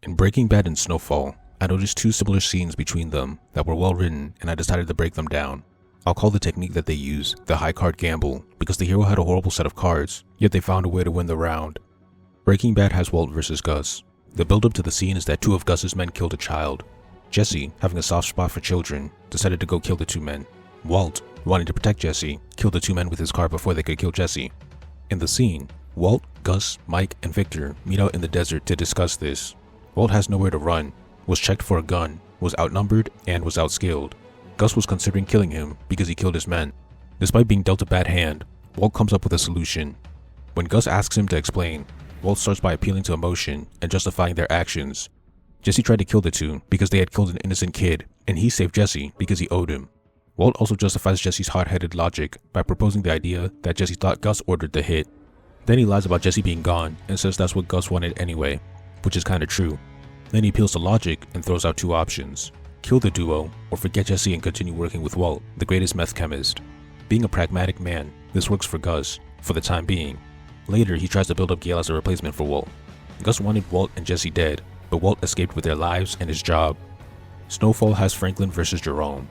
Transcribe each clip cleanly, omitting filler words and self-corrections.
In Breaking Bad and Snowfall, I noticed two similar scenes between them that were well written, and I decided to break them down. I'll call the technique that they use the high card gamble, because the hero had a horrible set of cards, yet they found a way to win the round. Breaking Bad has Walt versus Gus. The build-up to the scene is that two of Gus's men killed a child. Jesse, having a soft spot for children, decided to go kill the two men. Walt, wanting to protect Jesse, killed the two men with his car before they could kill Jesse. In the scene, Walt, Gus, Mike, and Victor meet out in the desert to discuss this. Walt has nowhere to run, was checked for a gun, was outnumbered, and was outskilled. Gus was considering killing him because he killed his men. Despite being dealt a bad hand, Walt comes up with a solution. When Gus asks him to explain, Walt starts by appealing to emotion and justifying their actions. Jesse tried to kill the two because they had killed an innocent kid, and he saved Jesse because he owed him. Walt also justifies Jesse's hard-headed logic by proposing the idea that Jesse thought Gus ordered the hit. Then he lies about Jesse being gone and says that's what Gus wanted anyway, which is kinda true. Then he appeals to logic and throws out two options: kill the duo, or forget Jesse and continue working with Walt, the greatest meth chemist. Being a pragmatic man, this works for Gus, for the time being. Later, he tries to build up Gale as a replacement for Walt. Gus wanted Walt and Jesse dead, but Walt escaped with their lives and his job. Snowfall has Franklin versus Jerome.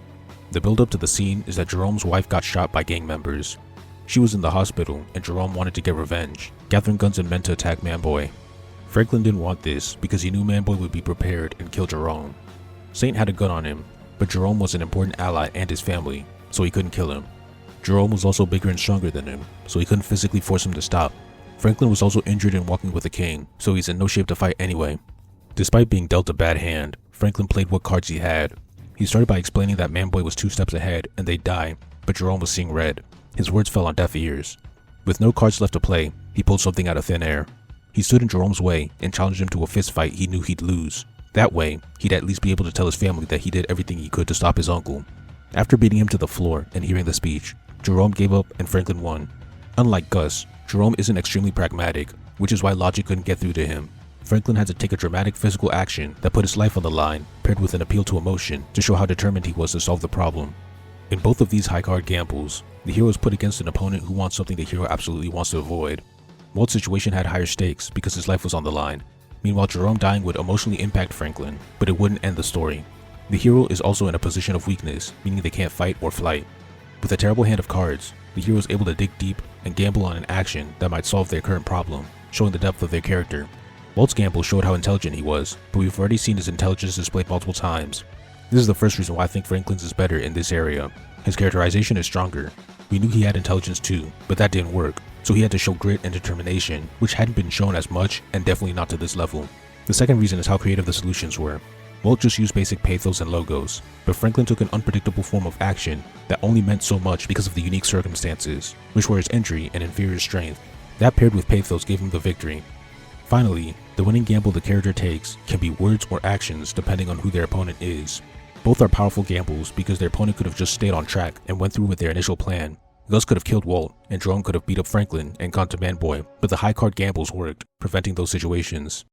The build-up to the scene is that Jerome's wife got shot by gang members. She was in the hospital, and Jerome wanted to get revenge, gathering guns and men to attack Manboy. Franklin didn't want this because he knew Manboy would be prepared and kill Jerome. Saint had a gun on him, but Jerome was an important ally and his family, so he couldn't kill him. Jerome was also bigger and stronger than him, so he couldn't physically force him to stop. Franklin was also injured and walking with a cane, so he's in no shape to fight anyway. Despite being dealt a bad hand, Franklin played what cards he had. He started by explaining that Manboy was 2 steps ahead and they'd die, but Jerome was seeing red. His words fell on deaf ears. With no cards left to play, he pulled something out of thin air. He stood in Jerome's way and challenged him to a fist fight he knew he'd lose. That way, he'd at least be able to tell his family that he did everything he could to stop his uncle. After beating him to the floor and hearing the speech, Jerome gave up and Franklin won. Unlike Gus, Jerome isn't extremely pragmatic, which is why logic couldn't get through to him. Franklin had to take a dramatic physical action that put his life on the line, paired with an appeal to emotion to show how determined he was to solve the problem. In both of these high card gambles, the hero is put against an opponent who wants something the hero absolutely wants to avoid. Walt's situation had higher stakes because his life was on the line. Meanwhile, Jerome dying would emotionally impact Franklin, but it wouldn't end the story. The hero is also in a position of weakness, meaning they can't fight or flight. With a terrible hand of cards, the hero is able to dig deep and gamble on an action that might solve their current problem, showing the depth of their character. Walt's gamble showed how intelligent he was, but we've already seen his intelligence displayed multiple times. This is the first reason why I think Franklin's is better in this area. His characterization is stronger. We knew he had intelligence too, but that didn't work, so he had to show grit and determination, which hadn't been shown as much and definitely not to this level. The second reason is how creative the solutions were. Walt just used basic pathos and logos, but Franklin took an unpredictable form of action that only meant so much because of the unique circumstances, which were his injury and inferior strength. That paired with pathos gave him the victory. Finally, the winning gamble the character takes can be words or actions depending on who their opponent is. Both are powerful gambles because their opponent could have just stayed on track and went through with their initial plan. Gus could have killed Walt, and Jerome could have beat up Franklin and gone to Manboy, but the high card gambles worked, preventing those situations.